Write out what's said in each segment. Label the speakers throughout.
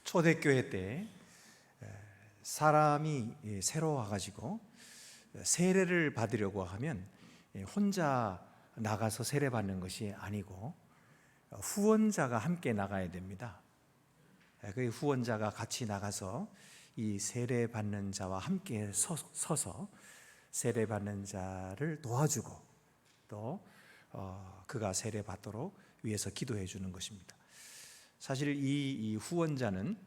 Speaker 1: 초대교회 때 사람이 새로 와가지고 세례를 받으려고 하면 혼자 나가서 세례 받는 것이 아니고 후원자가 함께 나가야 됩니다. 그 후원자가 같이 나가서 이 세례 받는 자와 함께 서서 세례 받는 자를 도와주고 또 그가 세례 받도록 위해서 기도해 주는 것입니다. 사실 이 후원자는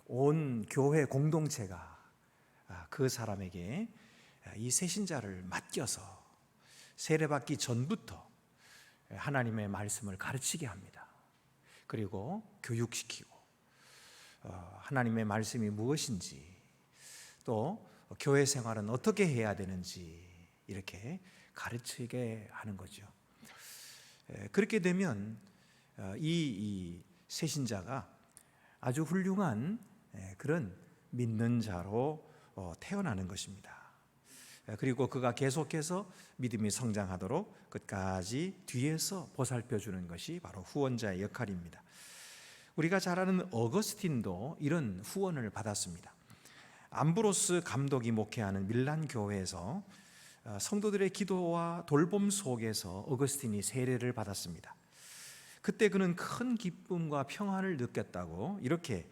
Speaker 1: 온 교회 공동체가 그 사람에게 이 새신자를 맡겨서 세례받기 전부터 하나님의 말씀을 가르치게 합니다. 그리고 교육시키고 하나님의 말씀이 무엇인지 또 교회 생활은 어떻게 해야 되는지 이렇게 가르치게 하는 거죠. 그렇게 되면 이 새신자가 아주 훌륭한 그런 믿는 자로 태어나는 것입니다. 그리고 그가 계속해서 믿음이 성장하도록 끝까지 뒤에서 보살펴 주는 것이 바로 후원자의 역할입니다. 우리가 잘 아는 어거스틴도 이런 후원을 받았습니다. 암브로스 감독이 목회하는 밀란 교회에서 성도들의 기도와 돌봄 속에서 어거스틴이 세례를 받았습니다. 그때 그는 큰 기쁨과 평안을 느꼈다고 이렇게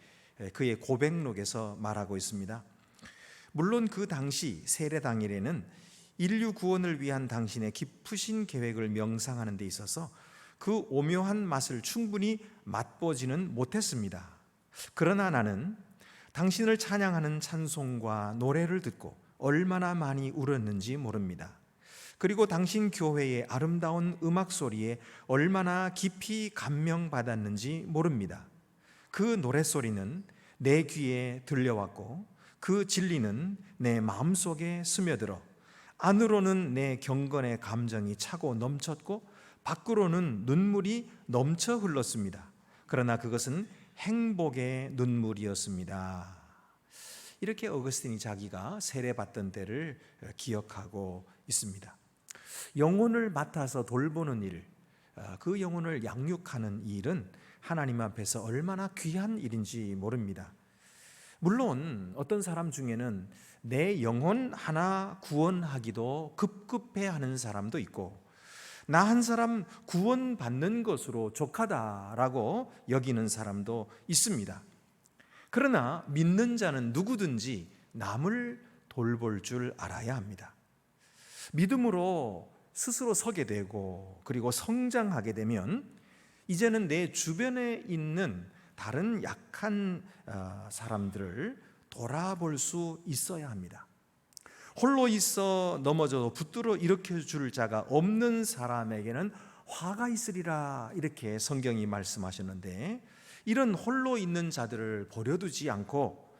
Speaker 1: 그의 고백록에서 말하고 있습니다. 물론 그 당시 세례 당일에는 인류 구원을 위한 당신의 깊으신 계획을 명상하는 데 있어서 그 오묘한 맛을 충분히 맛보지는 못했습니다. 그러나 나는 당신을 찬양하는 찬송과 노래를 듣고 얼마나 많이 울었는지 모릅니다. 그리고 당신 교회의 아름다운 음악 소리에 얼마나 깊이 감명받았는지 모릅니다. 그 노랫소리는 내 귀에 들려왔고 그 진리는 내 마음속에 스며들어 안으로는 내 경건의 감정이 차고 넘쳤고 밖으로는 눈물이 넘쳐 흘렀습니다. 그러나 그것은 행복의 눈물이었습니다. 이렇게 어거스틴이 자기가 세례받던 때를 기억하고 있습니다. 영혼을 맡아서 돌보는 일, 그 영혼을 양육하는 일은 하나님 앞에서 얼마나 귀한 일인지 모릅니다. 물론 어떤 사람 중에는 내 영혼 하나 구원하기도 급급해하는 사람도 있고 나 한 사람 구원받는 것으로 족하다라고 여기는 사람도 있습니다. 그러나 믿는 자는 누구든지 남을 돌볼 줄 알아야 합니다. 믿음으로 스스로 서게 되고 그리고 성장하게 되면 이제는 내 주변에 있는 다른 약한 사람들을 돌아볼 수 있어야 합니다. 홀로 있어 넘어져도 붙들어 일으켜 줄 자가 없는 사람에게는 화가 있으리라 이렇게 성경이 말씀하셨는데 이런 홀로 있는 자들을 버려두지 않고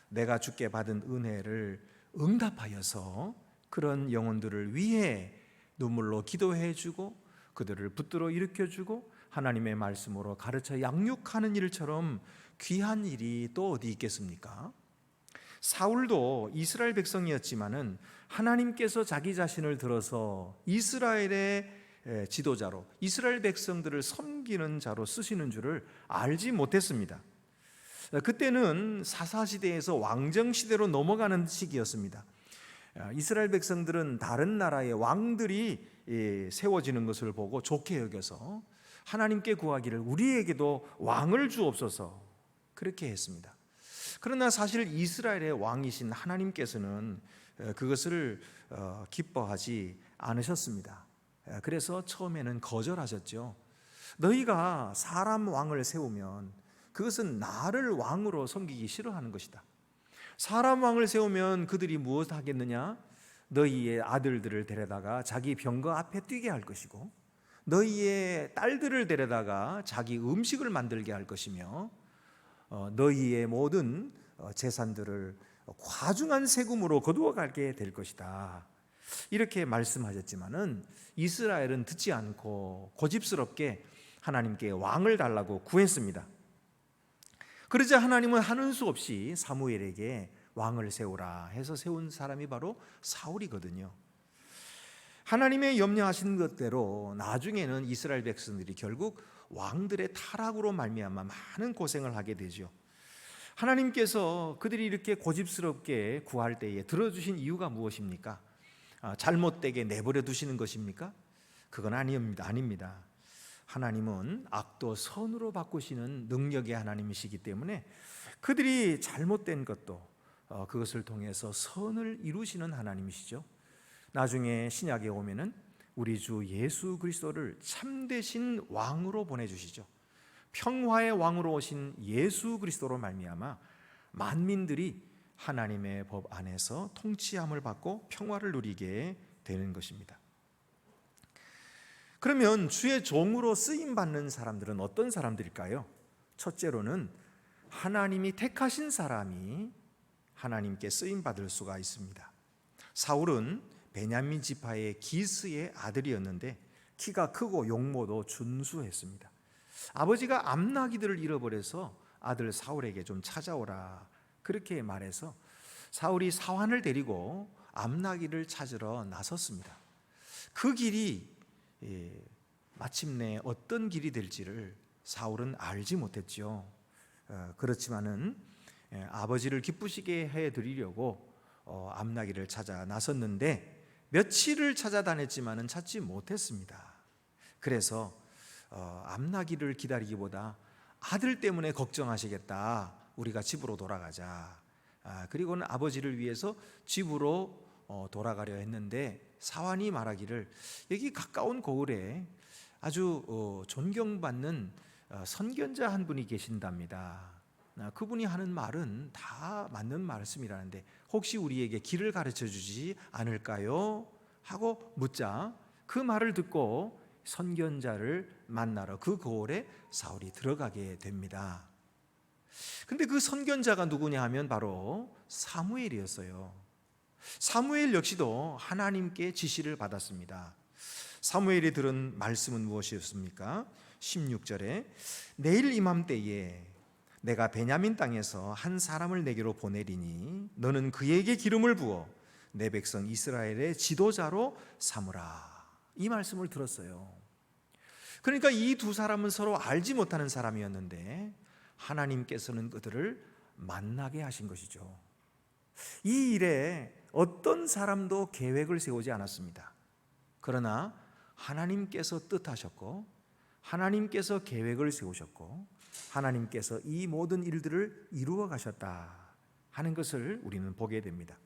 Speaker 1: 내가 주께 받은 은혜를 응답하여서 그런 영혼들을 위해 눈물로 기도해주고 그들을 붙들어 일으켜주고 하나님의 말씀으로 가르쳐 양육하는 일처럼 귀한 일이 또 어디 있겠습니까? 사울도 이스라엘 백성이었지만은 하나님께서 자기 자신을 들어서 이스라엘의 지도자로 이스라엘 백성들을 섬기는 자로 쓰시는 줄을 알지 못했습니다. 그때는 사사시대에서 왕정시대로 넘어가는 시기였습니다. 이스라엘 백성들은 다른 나라의 왕들이 세워지는 것을 보고 좋게 여겨서 하나님께 구하기를 우리에게도 왕을 주옵소서 그렇게 했습니다. 그러나 사실 이스라엘의 왕이신 하나님께서는 그것을 기뻐하지 않으셨습니다. 그래서 처음에는 거절하셨죠. 너희가 사람 왕을 세우면 그것은 나를 왕으로 섬기기 싫어하는 것이다. 사람 왕을 세우면 그들이 무엇 하겠느냐? 너희의 아들들을 데려다가 자기 병거 앞에 뛰게 할 것이고 너희의 딸들을 데려다가 자기 음식을 만들게 할 것이며 너희의 모든 재산들을 과중한 세금으로 거두어 가게 될 것이다. 이렇게 말씀하셨지만은 이스라엘은 듣지 않고 고집스럽게 하나님께 왕을 달라고 구했습니다. 그러자 하나님은 하는 수 없이 사무엘에게 왕을 세우라 해서 세운 사람이 바로 사울이거든요. 하나님의 염려하신 것대로 나중에는 이스라엘 백성들이 결국 왕들의 타락으로 말미암아 많은 고생을 하게 되죠. 하나님께서 그들이 이렇게 고집스럽게 구할 때에 들어주신 이유가 무엇입니까? 잘못되게 내버려 두시는 것입니까? 그건 아닙니다. 하나님은 악도 선으로 바꾸시는 능력의 하나님이시기 때문에 그들이 잘못된 것도 그것을 통해서 선을 이루시는 하나님이시죠. 나중에 신약에 오면은 우리 주 예수 그리스도를 참되신 왕으로 보내주시죠. 평화의 왕으로 오신 예수 그리스도로 말미암아 만민들이 하나님의 법 안에서 통치함을 받고 평화를 누리게 되는 것입니다. 그러면 주의 종으로 쓰임받는 사람들은 어떤 사람들일까요? 첫째로는 하나님이 택하신 사람이 하나님께 쓰임받을 수가 있습니다. 사울은 베냐민 지파의 기스의 아들이었는데 키가 크고 용모도 준수했습니다. 아버지가 암나기들을 잃어버려서 아들 사울에게 좀 찾아오라 그렇게 말해서 사울이 사환을 데리고 암나기를 찾으러 나섰습니다. 그 길이 마침내 어떤 길이 될지를 사울은 알지 못했죠. 그렇지만은 아버지를 기쁘시게 해드리려고 암나기를 찾아 나섰는데 며칠을 찾아다녔지만은 찾지 못했습니다. 그래서 암나기를 기다리기보다 아들 때문에 걱정하시겠다, 우리가 집으로 돌아가자. 그리고는 아버지를 위해서 집으로 돌아가려 했는데 사환이 말하기를 여기 가까운 고을에 아주 존경받는 선견자 한 분이 계신답니다. 그분이 하는 말은 다 맞는 말씀이라는데 혹시 우리에게 길을 가르쳐 주지 않을까요? 하고 묻자 그 말을 듣고 선견자를 만나러 그 고을에 사울이 들어가게 됩니다. 근데 그 선견자가 누구냐 하면 바로 사무엘이었어요. 사무엘 역시도 하나님께 지시를 받았습니다. 사무엘이 들은 말씀은 무엇이었습니까? 16절에 내일 이맘때에 내가 베냐민 땅에서 한 사람을 내게로 보내리니 너는 그에게 기름을 부어 내 백성 이스라엘의 지도자로 삼으라. 이 말씀을 들었어요. 그러니까 이 두 사람은 서로 알지 못하는 사람이었는데 하나님께서는 그들을 만나게 하신 것이죠. 이 일에 어떤 사람도 계획을 세우지 않았습니다. 그러나 하나님께서 뜻하셨고 하나님께서 계획을 세우셨고 하나님께서 이 모든 일들을 이루어 가셨다 하는 것을 우리는 보게 됩니다.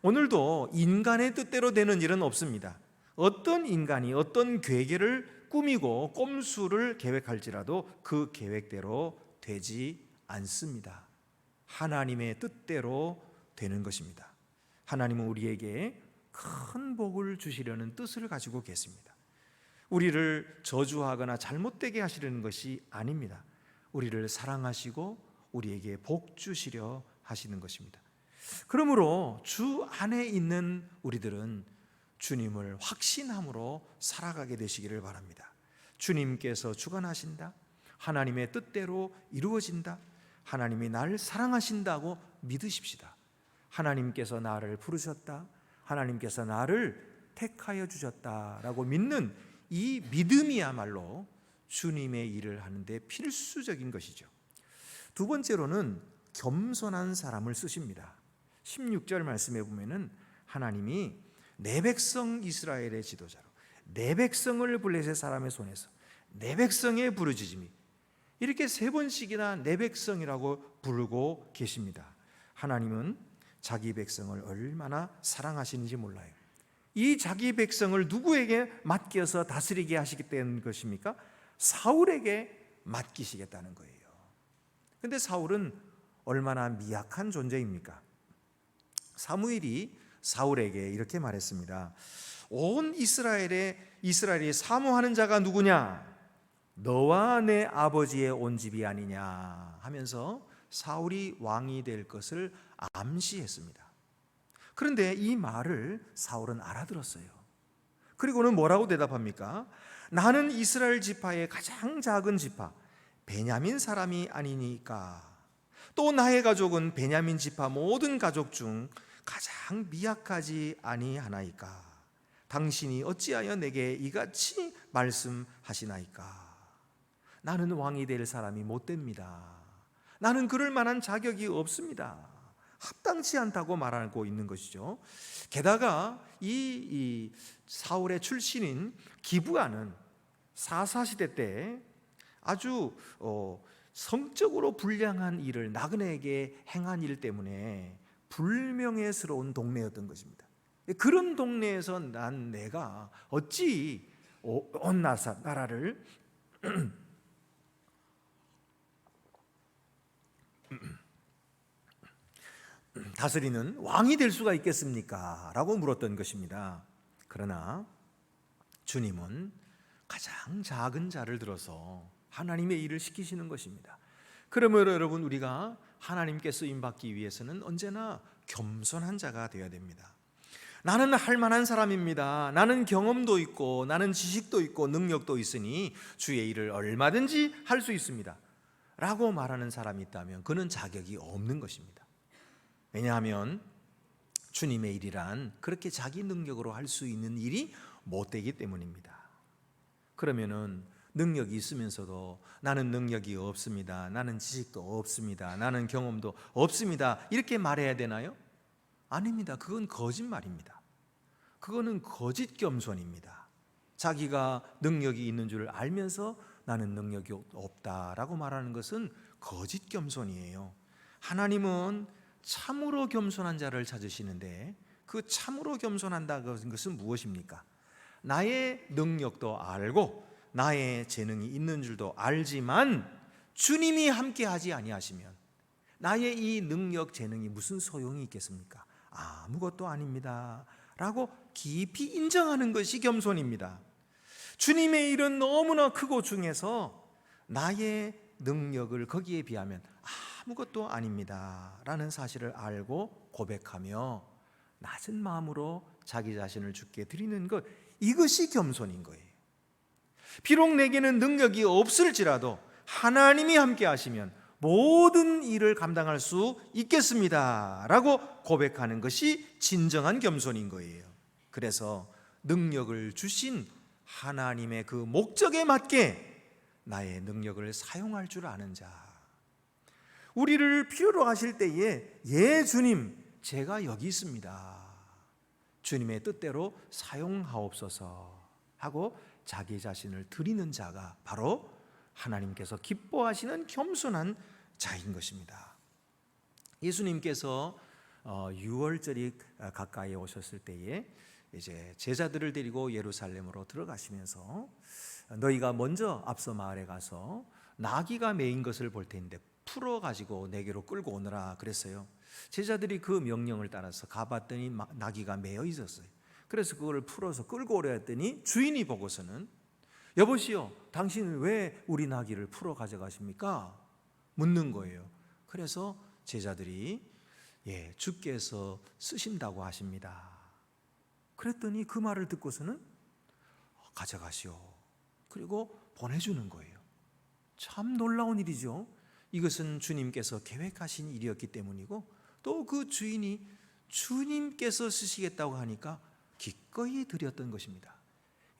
Speaker 1: 오늘도 인간의 뜻대로 되는 일은 없습니다. 어떤 인간이 어떤 괴계를 꾸미고 꼼수를 계획할지라도 그 계획대로 되지 않습니다. 하나님의 뜻대로 되는 것입니다. 하나님은 우리에게 큰 복을 주시려는 뜻을 가지고 계십니다. 우리를 저주하거나 잘못되게 하시려는 것이 아닙니다. 우리를 사랑하시고 우리에게 복 주시려 하시는 것입니다. 그러므로 주 안에 있는 우리들은 주님을 확신함으로 살아가게 되시기를 바랍니다. 주님께서 주관하신다, 하나님의 뜻대로 이루어진다, 하나님이 나를 사랑하신다고 믿으십시다. 하나님께서 나를 부르셨다, 하나님께서 나를 택하여 주셨다라고 믿는 이 믿음이야말로 주님의 일을 하는데 필수적인 것이죠. 두 번째로는 겸손한 사람을 쓰십니다. 16절 말씀에 보면은 하나님이 내 백성 이스라엘의 지도자로 내 백성을 블레셋 사람의 손에서 내 백성의 부르짖음이 이렇게 세 번씩이나 내 백성이라고 부르고 계십니다. 하나님은 자기 백성을 얼마나 사랑하시는지 몰라요. 이 자기 백성을 누구에게 맡겨서 다스리게 하시겠다는 것입니까? 사울에게 맡기시겠다는 거예요. 근데 사울은 얼마나 미약한 존재입니까? 사무엘이 사울에게 이렇게 말했습니다. 온 이스라엘이 사모하는 자가 누구냐? 너와 내 아버지의 온 집이 아니냐 하면서 사울이 왕이 될 것을 암시했습니다. 그런데 이 말을 사울은 알아들었어요. 그리고는 뭐라고 대답합니까? 나는 이스라엘 지파의 가장 작은 지파 베냐민 사람이 아니니까, 또 나의 가족은 베냐민 지파 모든 가족 중 가장 미약하지 아니하나이까. 당신이 어찌하여 내게 이같이 말씀하시나이까? 나는 왕이 될 사람이 못 됩니다. 나는 그럴 만한 자격이 없습니다. 합당치 않다고 말하고 있는 것이죠. 게다가 이 사울의 출신인 기브아는 사사시대 때 아주 성적으로 불량한 일을 나그네에게 행한 일 때문에 불명예스러운 동네였던 것입니다. 그런 동네에서 난 내가 어찌 온 나라를 다스리는 왕이 될 수가 있겠습니까? 라고 물었던 것입니다. 그러나 주님은 가장 작은 자를 들어서 하나님의 일을 시키시는 것입니다. 그러므로 여러분, 우리가 하나님께 쓰임받기 위해서는 언제나 겸손한 자가 되어야 됩니다. 나는 할 만한 사람입니다. 나는 경험도 있고 나는 지식도 있고 능력도 있으니 주의 일을 얼마든지 할 수 있습니다 라고 말하는 사람이 있다면 그는 자격이 없는 것입니다. 왜냐하면 주님의 일이란 그렇게 자기 능력으로 할 수 있는 일이 못 되기 때문입니다. 그러면은 능력이 있으면서도 나는 능력이 없습니다, 나는 지식도 없습니다, 나는 경험도 없습니다 이렇게 말해야 되나요? 아닙니다. 그건 거짓말입니다. 그거는 거짓 겸손입니다. 자기가 능력이 있는 줄 알면서 나는 능력이 없다라고 말하는 것은 거짓 겸손이에요. 하나님은 참으로 겸손한 자를 찾으시는데 그 참으로 겸손한다는 것은 무엇입니까? 나의 능력도 알고 나의 재능이 있는 줄도 알지만 주님이 함께하지 아니하시면 나의 이 능력 재능이 무슨 소용이 있겠습니까? 아무것도 아닙니다 라고 깊이 인정하는 것이 겸손입니다. 주님의 일은 너무나 크고 중해서 나의 능력을 거기에 비하면 아무것도 아닙니다 라는 사실을 알고 고백하며 낮은 마음으로 자기 자신을 주께 드리는 것, 이것이 겸손인 거예요. 비록 내게는 능력이 없을지라도 하나님이 함께 하시면 모든 일을 감당할 수 있겠습니다 라고 고백하는 것이 진정한 겸손인 거예요. 그래서 능력을 주신 하나님의 그 목적에 맞게 나의 능력을 사용할 줄 아는 자, 우리를 필요로 하실 때에 예 주님 제가 여기 있습니다, 주님의 뜻대로 사용하옵소서 하고 자기 자신을 드리는 자가 바로 하나님께서 기뻐하시는 겸손한 자인 것입니다. 예수님께서 유월절이 가까이 오셨을 때에 이제 제자들을 데리고 예루살렘으로 들어가시면서 너희가 먼저 앞서 마을에 가서 나귀가 메인 것을 볼 텐데 풀어 가지고 내게로 끌고 오너라 그랬어요. 제자들이 그 명령을 따라서 가봤더니 나귀가 메어 있었어요. 그래서 그걸 풀어서 끌고 오려 했더니 주인이 보고서는 여보시오, 당신은 왜 우리 나귀를 풀어 가져가십니까? 묻는 거예요. 그래서 제자들이 주께서 쓰신다고 하십니다. 그랬더니 그 말을 듣고서는 가져가시오. 그리고 보내주는 거예요. 참 놀라운 일이죠. 이것은 주님께서 계획하신 일이었기 때문이고 또 그 주인이 주님께서 쓰시겠다고 하니까 기꺼이 드렸던 것입니다.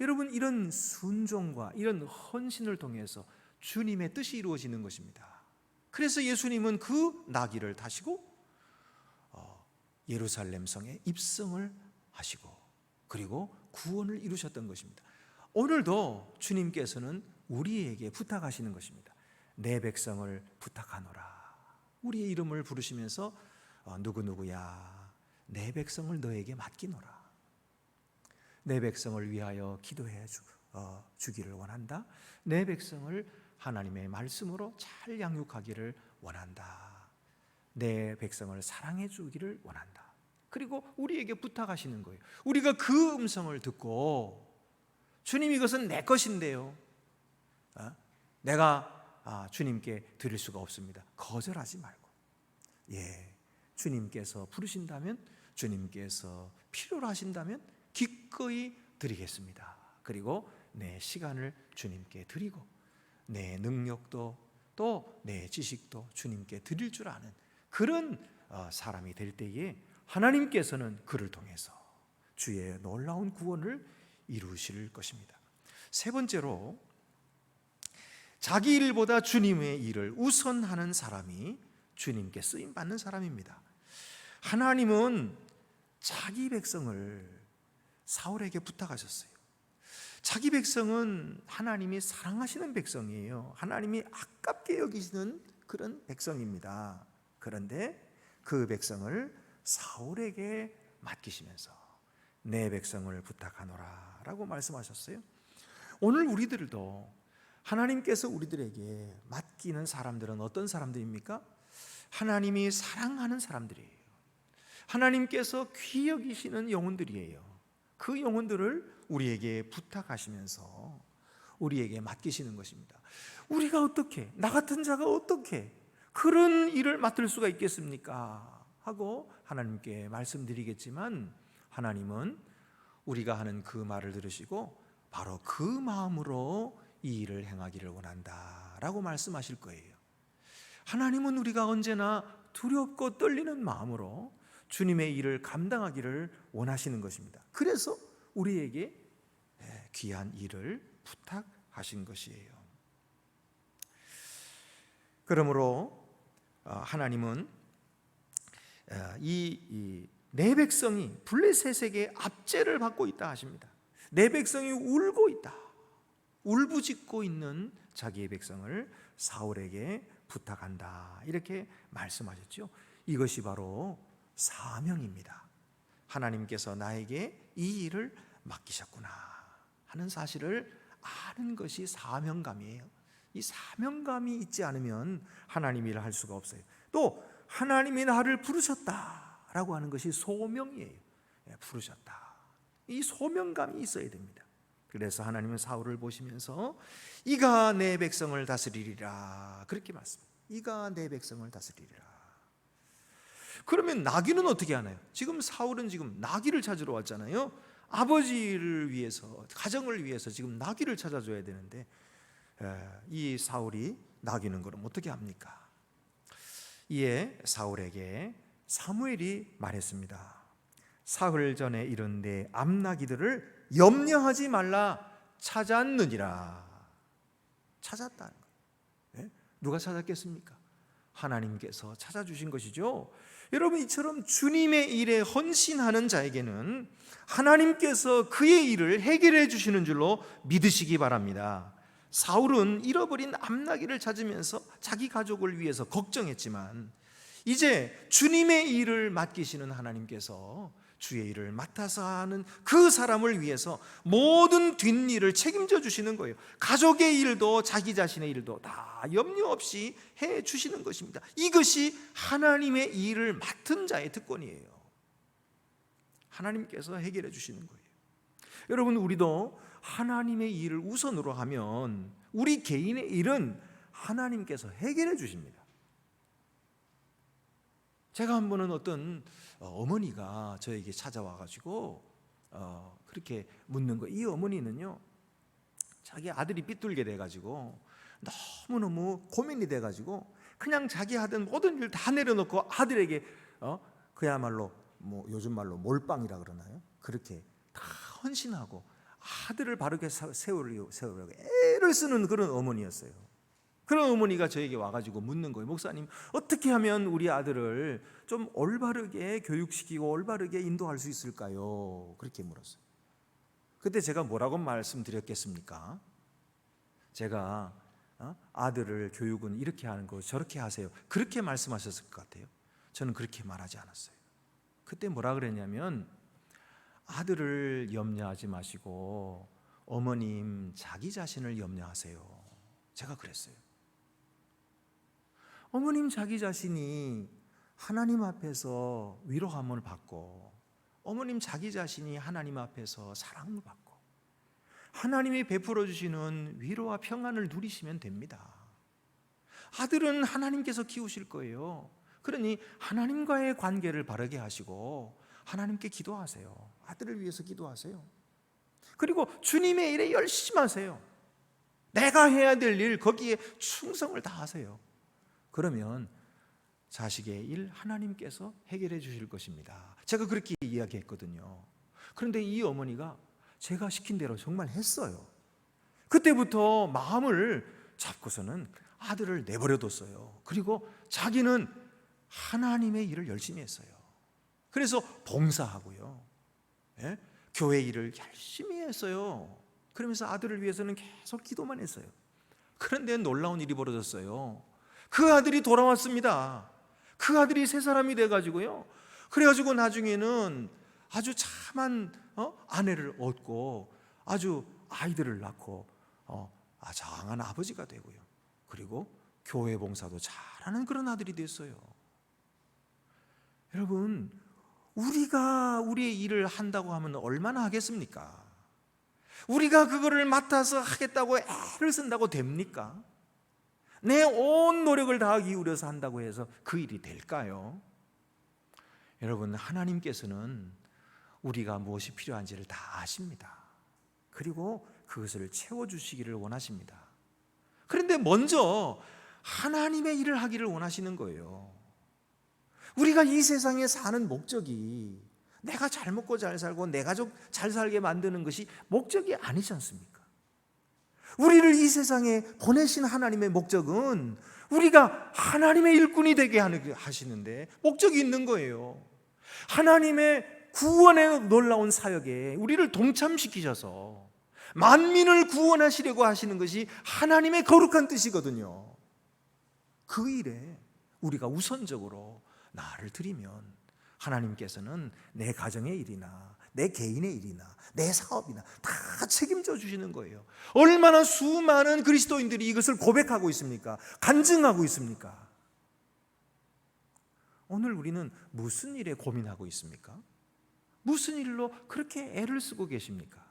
Speaker 1: 여러분, 이런 순종과 이런 헌신을 통해서 주님의 뜻이 이루어지는 것입니다. 그래서 예수님은 그 나귀를 타시고 예루살렘 성에 입성을 하시고 그리고 구원을 이루셨던 것입니다. 오늘도 주님께서는 우리에게 부탁하시는 것입니다. 내 백성을 부탁하노라. 우리의 이름을 부르시면서 누구누구야, 내 백성을 너에게 맡기노라. 내 백성을 위하여 기도해 주기를 원한다. 내 백성을 하나님의 말씀으로 잘 양육하기를 원한다. 내 백성을 사랑해 주기를 원한다. 그리고 우리에게 부탁하시는 거예요. 우리가 그 음성을 듣고 주님 이것은 내 것인데요, 내가 주님께 드릴 수가 없습니다, 거절하지 말고 주님께서 부르신다면, 주님께서 필요로 하신다면 기꺼이 드리겠습니다. 그리고 내 시간을 주님께 드리고 내 능력도 또 내 지식도 주님께 드릴 줄 아는 그런 사람이 될 때에 하나님께서는 그를 통해서 주의 놀라운 구원을 이루실 것입니다. 세 번째로, 자기 일보다 주님의 일을 우선하는 사람이 주님께 쓰임받는 사람입니다. 하나님은 자기 백성을 사울에게 부탁하셨어요. 자기 백성은 하나님이 사랑하시는 백성이에요. 하나님이 아깝게 여기시는 그런 백성입니다. 그런데 그 백성을 사울에게 맡기시면서 내 백성을 부탁하노라 라고 말씀하셨어요. 오늘 우리들도 하나님께서 우리들에게 맡기는 사람들은 어떤 사람들입니까? 하나님이 사랑하는 사람들이에요. 하나님께서 귀히 여기시는 영혼들이에요. 그 영혼들을 우리에게 부탁하시면서 우리에게 맡기시는 것입니다. 우리가 어떻게, 나 같은 자가 어떻게 그런 일을 맡을 수가 있겠습니까? 하고 하나님께 말씀드리겠지만, 하나님은 우리가 하는 그 말을 들으시고 바로 그 마음으로 이 일을 행하기를 원한다라고 말씀하실 거예요. 하나님은 우리가 언제나 두렵고 떨리는 마음으로 주님의 일을 감당하기를 원하시는 것입니다. 그래서 우리에게 귀한 일을 부탁하신 것이에요. 그러므로 하나님은 내 백성이 블레셋에게 압제를 받고 있다 하십니다. 내 백성이 울고 있다, 울부짖고 있는 자기의 백성을 사울에게 부탁한다, 이렇게 말씀하셨죠. 이것이 바로 사명입니다. 하나님께서 나에게 이 일을 맡기셨구나 하는 사실을 아는 것이 사명감이에요. 이 사명감이 있지 않으면 하나님 일을 할 수가 없어요. 또 하나님이 나를 부르셨다라고 하는 것이 소명이에요. 부르셨다, 이 소명감이 있어야 됩니다. 그래서 하나님은 사울을 보시면서 이가 내 백성을 다스리리라 그렇게 말씀합니다. 이가 내 백성을 다스리리라. 그러면 나귀는 어떻게 하나요? 지금 사울은 지금 나귀를 찾으러 왔잖아요. 아버지를 위해서, 가정을 위해서 지금 나귀를 찾아줘야 되는데 이 사울이 나귀는 그럼 어떻게 합니까? 이에 사울에게 사무엘이 말했습니다. 사흘 전에 이른 내 암나귀들을 염려하지 말라 찾았느니라. 찾았다는 거예요. 누가 찾았겠습니까? 하나님께서 찾아주신 것이죠. 여러분, 이처럼 주님의 일에 헌신하는 자에게는 하나님께서 그의 일을 해결해 주시는 줄로 믿으시기 바랍니다. 사울은 잃어버린 암나귀를 찾으면서 자기 가족을 위해서 걱정했지만, 이제 주님의 일을 맡기시는 하나님께서 주의 일을 맡아서 하는 그 사람을 위해서 모든 뒷일을 책임져 주시는 거예요. 가족의 일도 자기 자신의 일도 다 염려 없이 해 주시는 것입니다. 이것이 하나님의 일을 맡은 자의 특권이에요. 하나님께서 해결해 주시는 거예요. 여러분, 우리도 하나님의 일을 우선으로 하면 우리 개인의 일은 하나님께서 해결해 주십니다. 제가 한 번은 어떤 어머니가 저에게 찾아와가지고 그렇게 묻는 거예요. 이 어머니는요, 자기 아들이 삐뚤게 돼가지고 너무너무 고민이 돼가지고 그냥 자기 하던 모든 일 다 내려놓고 아들에게 그야말로 뭐 요즘 말로 몰빵이라 그러나요? 그렇게 다 헌신하고 아들을 바르게 세우려고 애를 쓰는 그런 어머니였어요. 그런 어머니가 저에게 와가지고 묻는 거예요. 목사님, 어떻게 하면 우리 아들을 좀 올바르게 교육시키고 올바르게 인도할 수 있을까요? 그렇게 물었어요. 그때 제가 뭐라고 말씀드렸겠습니까? 제가 아들을 교육은 이렇게 하는 거 저렇게 하세요, 그렇게 말씀하셨을 것 같아요. 저는 그렇게 말하지 않았어요. 그때 뭐라 그랬냐면, 아들을 염려하지 마시고 어머님 자기 자신을 염려하세요. 제가 그랬어요. 어머님 자기 자신이 하나님 앞에서 위로함을 받고, 어머님 자기 자신이 하나님 앞에서 사랑을 받고 하나님이 베풀어 주시는 위로와 평안을 누리시면 됩니다. 아들은 하나님께서 키우실 거예요. 그러니 하나님과의 관계를 바르게 하시고 하나님께 기도하세요. 아들을 위해서 기도하세요. 그리고 주님의 일에 열심히 하세요. 내가 해야 될 일, 거기에 충성을 다하세요. 그러면 자식의 일 하나님께서 해결해 주실 것입니다. 제가 그렇게 이야기했거든요. 그런데 이 어머니가 제가 시킨 대로 정말 했어요. 그때부터 마음을 잡고서는 아들을 내버려뒀어요. 그리고 자기는 하나님의 일을 열심히 했어요. 그래서 봉사하고요, 예? 교회 일을 열심히 했어요. 그러면서 아들을 위해서는 계속 기도만 했어요. 그런데 놀라운 일이 벌어졌어요. 그 아들이 돌아왔습니다. 그 아들이 새 사람이 돼가지고요, 그래가지고 나중에는 아주 참한 아내를 얻고 아주 아이들을 낳고 장한 아버지가 되고요, 그리고 교회 봉사도 잘하는 그런 아들이 됐어요. 여러분, 우리가 우리의 일을 한다고 하면 얼마나 하겠습니까? 우리가 그거를 맡아서 하겠다고 애를 쓴다고 됩니까? 내 온 노력을 다 기울여서 한다고 해서 그 일이 될까요? 여러분, 하나님께서는 우리가 무엇이 필요한지를 다 아십니다. 그리고 그것을 채워주시기를 원하십니다. 그런데 먼저 하나님의 일을 하기를 원하시는 거예요. 우리가 이 세상에 사는 목적이 내가 잘 먹고 잘 살고 내 가족 잘 살게 만드는 것이 목적이 아니지 않습니까? 우리를 이 세상에 보내신 하나님의 목적은 우리가 하나님의 일꾼이 되게 하시는데 목적이 있는 거예요. 하나님의 구원의 놀라운 사역에 우리를 동참시키셔서 만민을 구원하시려고 하시는 것이 하나님의 거룩한 뜻이거든요. 그 일에 우리가 우선적으로 나를 드리면 하나님께서는 내 가정의 일이나 내 개인의 일이나 내 사업이나 다 책임져 주시는 거예요. 얼마나 수많은 그리스도인들이 이것을 고백하고 있습니까? 간증하고 있습니까? 오늘 우리는 무슨 일에 고민하고 있습니까? 무슨 일로 그렇게 애를 쓰고 계십니까?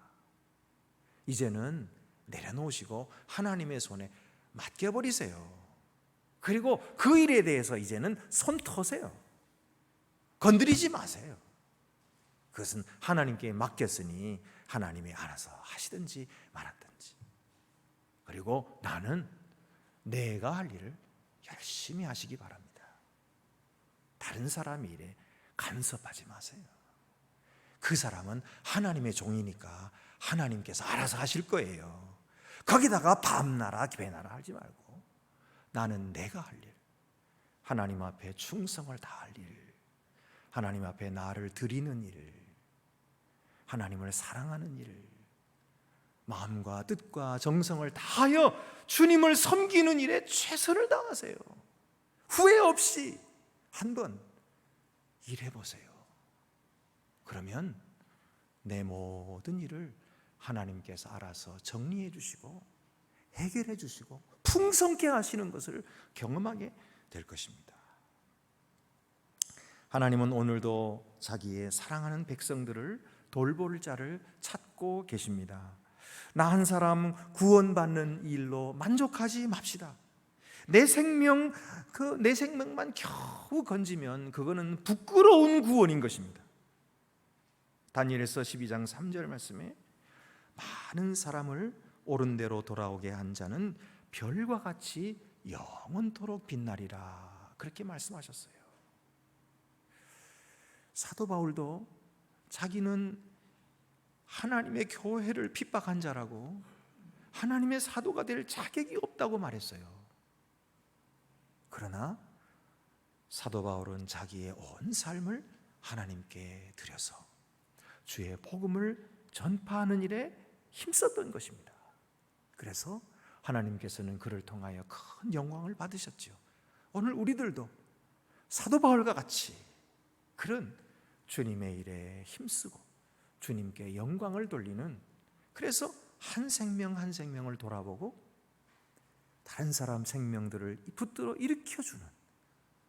Speaker 1: 이제는 내려놓으시고 하나님의 손에 맡겨버리세요. 그리고 그 일에 대해서 이제는 손 터세요. 건드리지 마세요. 그것은 하나님께 맡겼으니 하나님이 알아서 하시든지 말았든지. 그리고 나는 내가 할 일을 열심히 하시기 바랍니다. 다른 사람 일에 간섭하지 마세요. 그 사람은 하나님의 종이니까 하나님께서 알아서 하실 거예요. 거기다가 밤나라 배나라 하지 말고 나는 내가 할 일, 하나님 앞에 충성을 다할 일, 하나님 앞에 나를 드리는 일, 하나님을 사랑하는 일, 마음과 뜻과 정성을 다하여 주님을 섬기는 일에 최선을 다하세요. 후회 없이 한번 일해보세요. 그러면 내 모든 일을 하나님께서 알아서 정리해 주시고 해결해 주시고 풍성케 하시는 것을 경험하게 될 것입니다. 하나님은 오늘도 자기의 사랑하는 백성들을 돌볼 자를 찾고 계십니다. 나 한 사람 구원받는 일로 만족하지 맙시다. 내 생명만 겨우 건지면 그거는 부끄러운 구원인 것입니다. 다니엘서 12장 3절 말씀에 많은 사람을 옳은 대로 돌아오게 한 자는 별과 같이 영원토록 빛나리라, 그렇게 말씀하셨어요. 사도 바울도 자기는 하나님의 교회를 핍박한 자라고 하나님의 사도가 될 자격이 없다고 말했어요. 그러나 사도 바울은 자기의 온 삶을 하나님께 드려서 주의 복음을 전파하는 일에 힘썼던 것입니다. 그래서 하나님께서는 그를 통하여 큰 영광을 받으셨죠. 오늘 우리들도 사도 바울과 같이 그런 주님의 일에 힘쓰고 주님께 영광을 돌리는, 그래서 한 생명 한 생명을 돌아보고 다른 사람 생명들을 붙들어 일으켜주는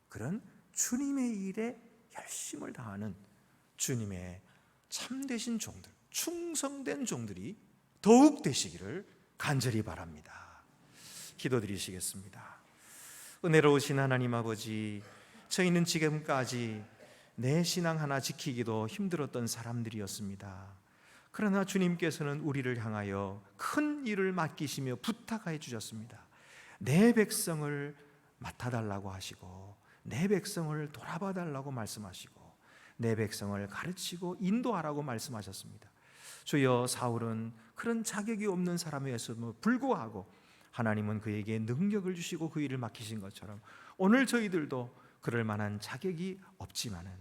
Speaker 1: 그런 주님의 일에 열심을 다하는 주님의 참되신 종들, 충성된 종들이 더욱 되시기를 간절히 바랍니다. 기도드리시겠습니다. 은혜로우신 하나님 아버지, 저희는 지금까지 내 신앙 하나 지키기도 힘들었던 사람들이었습니다. 그러나 주님께서는 우리를 향하여 큰 일을 맡기시며 부탁해 주셨습니다. 내 백성을 맡아달라고 하시고 내 백성을 돌아봐 달라고 말씀하시고 내 백성을 가르치고 인도하라고 말씀하셨습니다. 주여, 사울은 그런 자격이 없는 사람이었음에도 불구하고 하나님은 그에게 능력을 주시고 그 일을 맡기신 것처럼 오늘 저희들도 그럴 만한 자격이 없지만은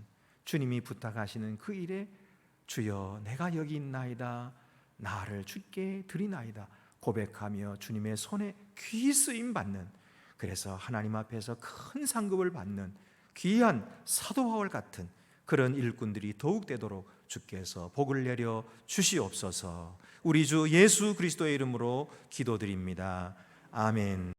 Speaker 1: 주님이 부탁하시는 그 일에 주여 내가 여기 있나이다, 나를 주께 드리나이다 고백하며 주님의 손에 귀히 쓰임 받는, 그래서 하나님 앞에서 큰 상급을 받는 귀한 사도 바울 같은 그런 일꾼들이 더욱 되도록 주께서 복을 내려 주시옵소서. 우리 주 예수 그리스도의 이름으로 기도드립니다. 아멘.